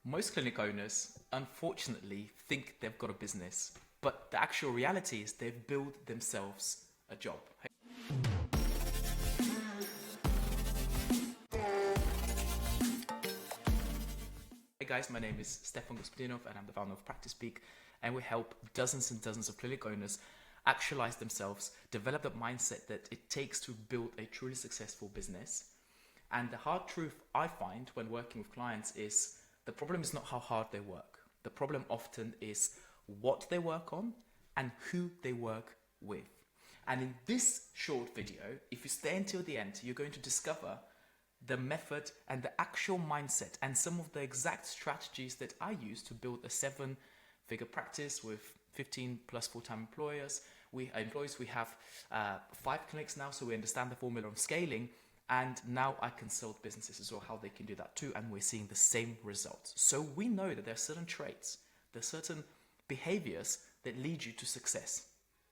Most clinic owners, unfortunately, think they've got a business, but the actual reality is they've built themselves a job. Hey guys, my name is Stefan Gospodinov and I'm the founder of Practice Peak, and we help dozens and dozens of clinic owners actualize themselves, develop the mindset that it takes to build a truly successful business. And the hard truth I find when working with clients is the problem is not how hard they work. The problem often is what they work on and who they work with. And in this short video, if you stay until the end, you're going to discover the method and the actual mindset and some of the exact strategies that I use to build a 7-figure practice with 15 plus full-time employees. We have 5 clinics now, so we understand the formula of scaling. And now I consult businesses as well, how they can do that too. And we're seeing the same results. So we know that there are certain traits, there are certain behaviors that lead you to success.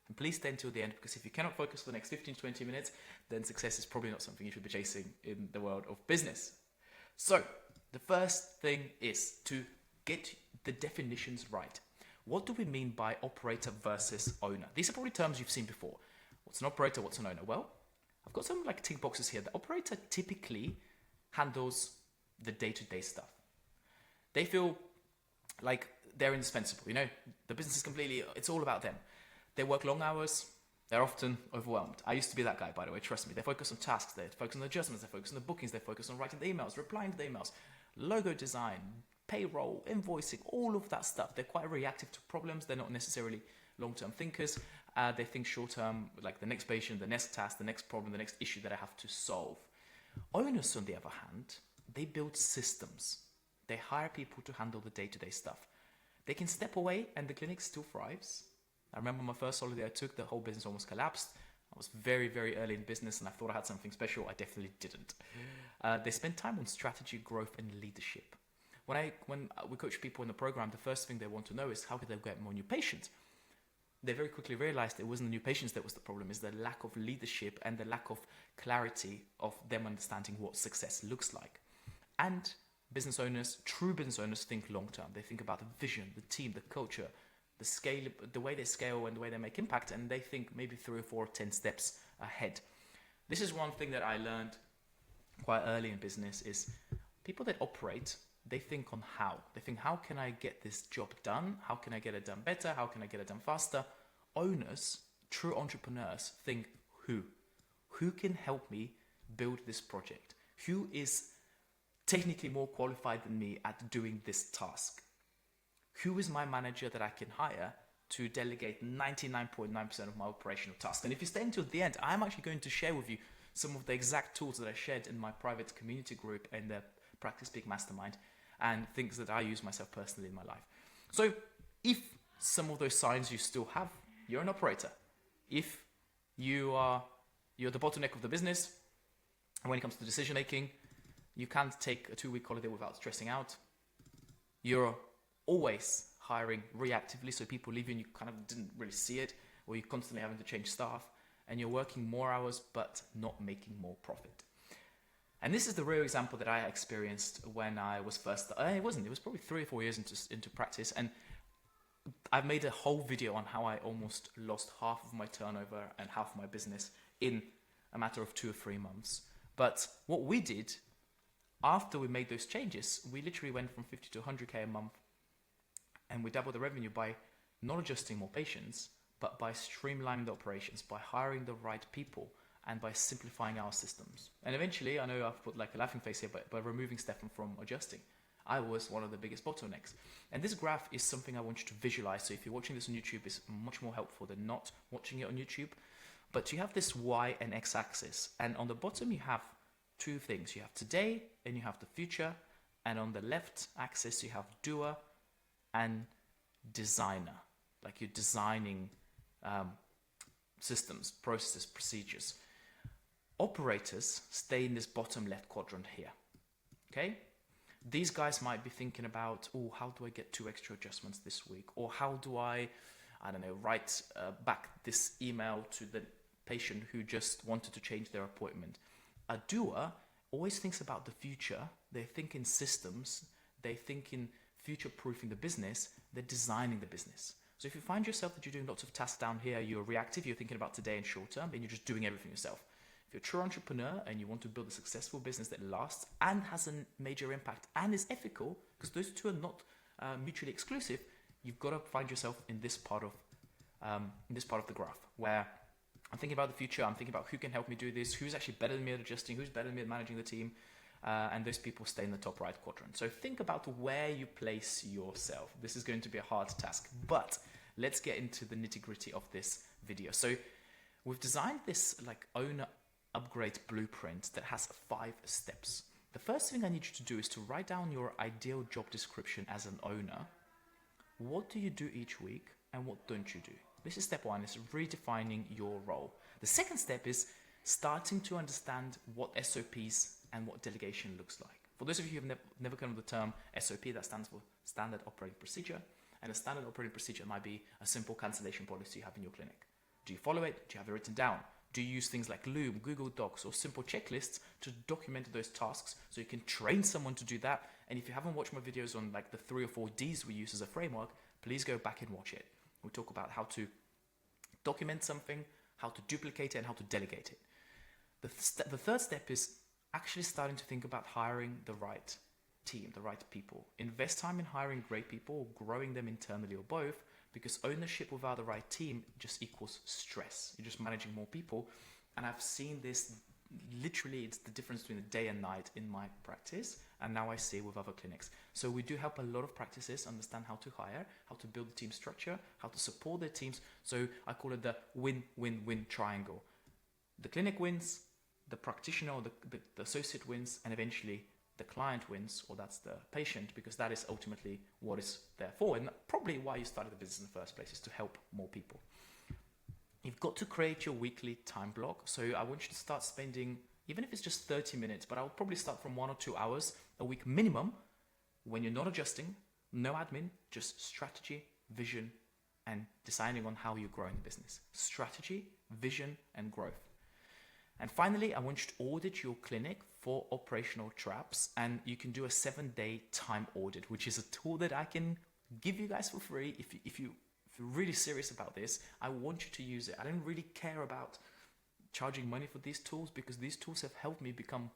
And please stay until the end, because if you cannot focus for the next 15-20 minutes, then success is probably not something you should be chasing in the world of business. So the first thing is to get the definitions right. What do we mean by operator versus owner? These are probably terms you've seen before. What's an operator? What's an owner? Well, I've got some tick boxes here. The operator typically handles the day-to-day stuff. They feel like they're indispensable. The business is it's all about them. They work long hours. They're often overwhelmed. I used to be that guy, by the way, trust me. They focus on tasks, they focus on adjustments, they focus on the bookings, they focus on writing the emails, replying to the emails, logo design, payroll, invoicing, all of that stuff. They're quite reactive to problems. They're not necessarily long-term thinkers. They think short-term, like the next patient, the next task, the next problem, the next issue that I have to solve. Owners, on the other hand, they build systems. They hire people to handle the day-to-day stuff. They can step away and the clinic still thrives. I remember my first holiday I took, the whole business almost collapsed. I was very, very early in business and I thought I had something special. I definitely didn't. They spend time on strategy, growth, and leadership. When we coach people in the program, the first thing they want to know is how can they get more new patients? They very quickly realized it wasn't the new patients that was the problem, it's the lack of leadership and the lack of clarity of them understanding what success looks like. And business owners, true business owners, think long term. They think about the vision, the team, the culture, the scale, the way they scale and the way they make impact, and they think maybe 3 or 4 or 10 steps ahead. This is one thing that I learned quite early in business is people that operate, they think on how. They think, how can I get this job done? How can I get it done better? How can I get it done faster? Owners, true entrepreneurs, think who. Who can help me build this project? Who is technically more qualified than me at doing this task? Who is my manager that I can hire to delegate 99.9% of my operational tasks? And if you stay until the end, I'm actually going to share with you some of the exact tools that I shared in my private community group and the Practice Peak Mastermind, and things that I use myself personally in my life. So if some of those signs you still have, you're an operator. If you're the bottleneck of the business, and when it comes to decision making, you can't take a 2-week holiday without stressing out. You're always hiring reactively, so people leave you and you kind of didn't really see it, or you're constantly having to change staff, and you're working more hours but not making more profit. And this is the real example that I experienced when I was first, it was probably 3 or 4 years into practice, and I've made a whole video on how I almost lost half of my turnover and half of my business in a matter of 2 or 3 months. But what we did after we made those changes, we literally went from 50 to 100K a month, and we doubled the revenue by not adjusting more patients, but by streamlining the operations, by hiring the right people, and by simplifying our systems. And eventually, I know I've put like a laughing face here, but by removing Stefan from adjusting, I was one of the biggest bottlenecks. And this graph is something I want you to visualize. So if you're watching this on YouTube, it's much more helpful than not watching it on YouTube. But you have this Y and X axis. And on the bottom, you have 2 things. You have today and you have the future. And on the left axis, you have doer and designer. Like you're designing systems, processes, procedures. Operators stay in this bottom left quadrant here. Okay? These guys might be thinking about, oh, how do I get 2 extra adjustments this week? Or how do I don't know, write back this email to the patient who just wanted to change their appointment. A doer always thinks about the future. They think in systems. They think in future-proofing the business, they're designing the business. So if you find yourself that you're doing lots of tasks down here, you're reactive, you're thinking about today and short term, and you're just doing everything yourself. If you're a true entrepreneur and you want to build a successful business that lasts and has a major impact and is ethical, because those two are not mutually exclusive, you've got to find yourself in this part of the graph where I'm thinking about the future. I'm thinking about who can help me do this, who's actually better than me at adjusting, who's better than me at managing the team, and those people stay in the top right quadrant. So think about where you place yourself. This is going to be a hard task, but let's get into the nitty-gritty of this video. So we've designed this like owner upgrade blueprint that has 5 steps. The first thing I need you to do is to write down your ideal job description as an owner. What do you do each week and what don't you do? This is step 1, is redefining your role. The second step is starting to understand what SOPs and what delegation looks like. For those of you who have never heard of the term SOP, that stands for Standard Operating Procedure. And a standard operating procedure might be a simple cancellation policy you have in your clinic. Do you follow it? Do you have it written down? Do you use things like Loom, Google Docs, or simple checklists to document those tasks so you can train someone to do that? And if you haven't watched my videos on like the 3 or 4 Ds we use as a framework, please go back and watch it. We talk about how to document something, how to duplicate it, and how to delegate it. The third step is actually starting to think about hiring the right team, the right people. Invest time in hiring great people, or growing them internally, or both, because ownership without the right team just equals stress. You're just managing more people. And I've seen this, literally, it's the difference between the day and night in my practice, and now I see it with other clinics. So we do help a lot of practices understand how to hire, how to build the team structure, how to support their teams. So I call it the win-win-win triangle. The clinic wins, the practitioner or the associate wins, and eventually the client wins, or that's the patient, because that is ultimately what it's there for, and probably why you started the business in the first place, is to help more people. You've got to create your weekly time block. So I want you to start spending, even if it's just 30 minutes, but I'll probably start from 1 or 2 hours a week minimum, when you're not adjusting, no admin, just strategy, vision, and deciding on how you're growing the business. Strategy, vision, and growth. And finally, I want you to audit your clinic for operational traps, and you can do a 7-day time audit, which is a tool that I can give you guys for free. If you're really serious about this, I want you to use it. I don't really care about charging money for these tools, because these tools have helped me become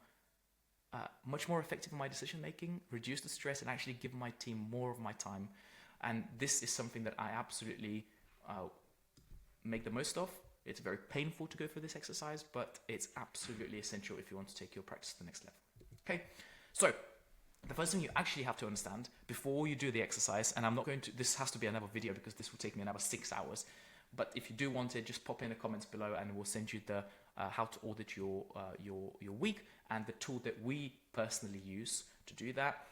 much more effective in my decision making, reduce the stress, and actually give my team more of my time. And this is something that I absolutely make the most of. It's very painful to go through this exercise, but it's absolutely essential if you want to take your practice to the next level. Okay, so the first thing you actually have to understand before you do the exercise, and I'm not going to, this has to be another video because this will take me another 6 hours, but if you do want it, just pop in the comments below and we'll send you the how to audit your week and the tool that we personally use to do that.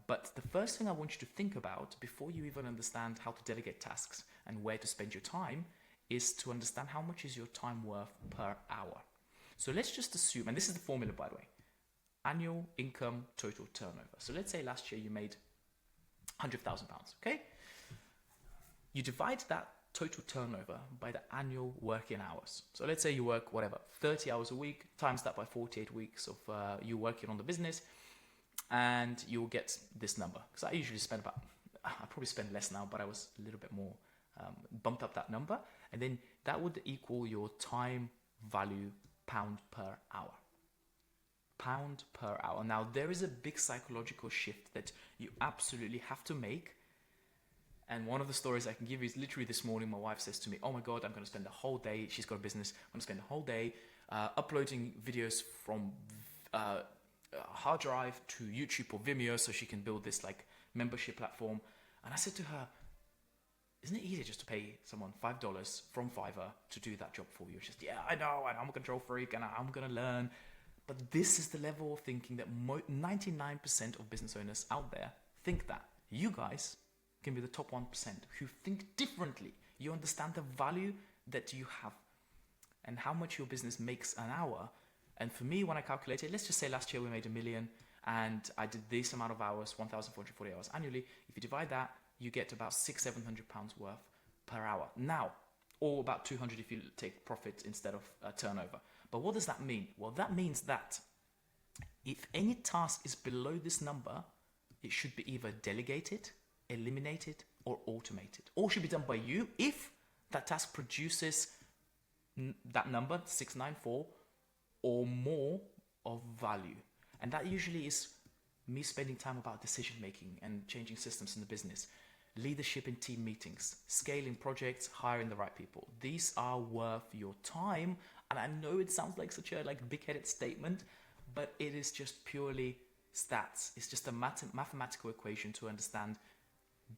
But the first thing I want you to think about before you even understand how to delegate tasks and where to spend your time is to understand how much is your time worth per hour. So let's just assume, and this is the formula, by the way, annual income total turnover. So let's say last year you made £100,000, okay? You divide that total turnover by the annual working hours. So let's say you work, 30 hours a week, times that by 48 weeks of you working on the business, and you'll get this number. Because I usually spend I probably spend less now, but I was a little bit more, bumped up that number. And then that would equal your time value pound per hour. Pound per hour. Now, there is a big psychological shift that you absolutely have to make. And one of the stories I can give you is literally this morning, my wife says to me, oh my God, I'm going to spend the whole day, she's got a business, I'm going to spend the whole day uploading videos from hard drive to YouTube or Vimeo so she can build this like membership platform. And I said to her, isn't it easier just to pay someone $5 from Fiverr to do that job for you? It's just, yeah, I know, and I'm a control freak and I'm going to learn. But this is the level of thinking that 99% of business owners out there think that. You guys can be the top 1% who think differently. You understand the value that you have and how much your business makes an hour. And for me, when I calculated, let's just say last year we made $1 million and I did this amount of hours, 1,440 hours annually. If you divide that, you get about £600-700 worth per hour. Now, or about 200 if you take profit instead of turnover. But what does that mean? Well, that means that if any task is below this number, it should be either delegated, eliminated, or automated. All should be done by you if that task produces that number, 694, or more of value. And that usually is me spending time about decision making and changing systems in the business, leadership in team meetings, scaling projects, hiring the right people. These are worth your time. And I know it sounds like such a big-headed statement, but it is just purely stats. It's just a mathematical equation to understand,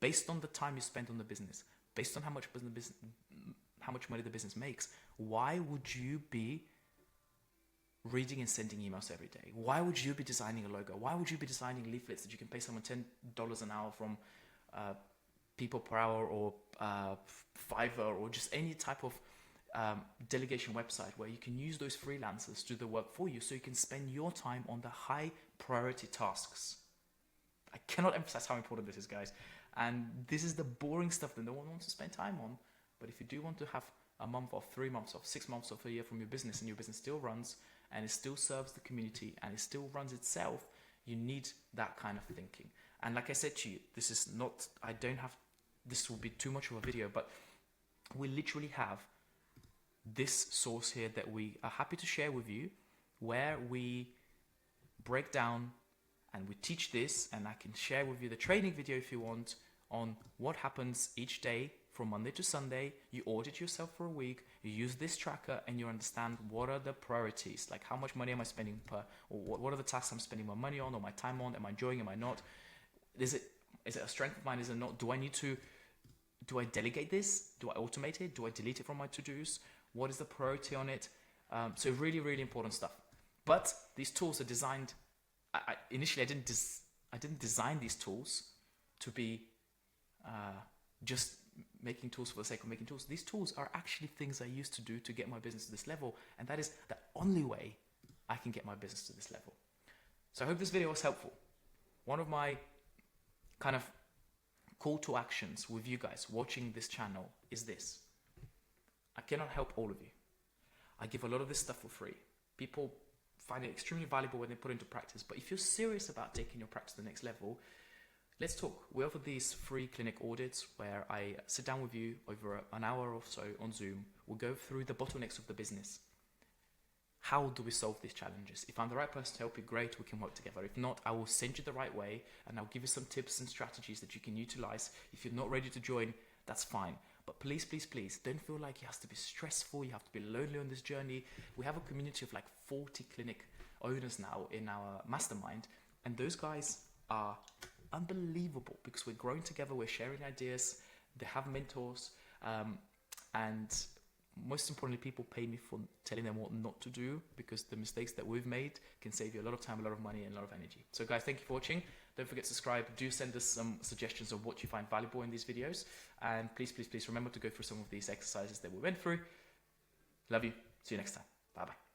based on the time you spend on the business, based on how much money the business makes, why would you be reading and sending emails every day? Why would you be designing a logo? Why would you be designing leaflets that you can pay someone $10 an hour from People Per Hour or Fiverr or just any type of delegation website where you can use those freelancers to do the work for you so you can spend your time on the high priority tasks? I cannot emphasize how important this is, guys. And this is the boring stuff that no one wants to spend time on. But if you do want to have a month off, 3 months off, 6 months off, a year from your business, and your business still runs and it still serves the community and it still runs itself, you need that kind of thinking. And like I said to you, this is not, this will be too much of a video, but we literally have this source here that we are happy to share with you, where we break down and we teach this, and I can share with you the training video if you want on what happens each day from Monday to Sunday. You audit yourself for a week, you use this tracker, and you understand what are the priorities, like how much money am I spending per, or what are the tasks I'm spending my money on or my time on, am I enjoying, am I not? Is it a strength of mine, is it not? Do I delegate this? Do I automate it? Do I delete it from my to-dos? What is the priority on it? So really, really important stuff. But these tools are designed, initially I didn't design these tools to be just making tools for the sake of making tools. These tools are actually things I used to do to get my business to this level, and that is the only way I can get my business to this level. So I hope this video was helpful. One of my kind of call to actions with you guys watching this channel is this. I cannot help all of you. I give a lot of this stuff for free. People find it extremely valuable when they put it into practice, but if you're serious about taking your practice to the next level, let's talk. We offer these free clinic audits where I sit down with you over an hour or so on Zoom. We'll go through the bottlenecks of the business. How do we solve these challenges? If I'm the right person to help you, great, we can work together. If not, I will send you the right way and I'll give you some tips and strategies that you can utilize. If you're not ready to join, that's fine. But please, please, please don't feel like it has to be stressful. You have to be lonely on this journey. We have a community of like 40 clinic owners now in our mastermind. And those guys are unbelievable because we're growing together. We're sharing ideas. They have mentors. And most importantly, people pay me for telling them what not to do, because the mistakes that we've made can save you a lot of time, a lot of money, and a lot of energy. So guys, thank you for watching. Don't forget to subscribe. Do send us some suggestions of what you find valuable in these videos. And please, please, please remember to go through some of these exercises that we went through. Love you. See you next time. Bye-bye.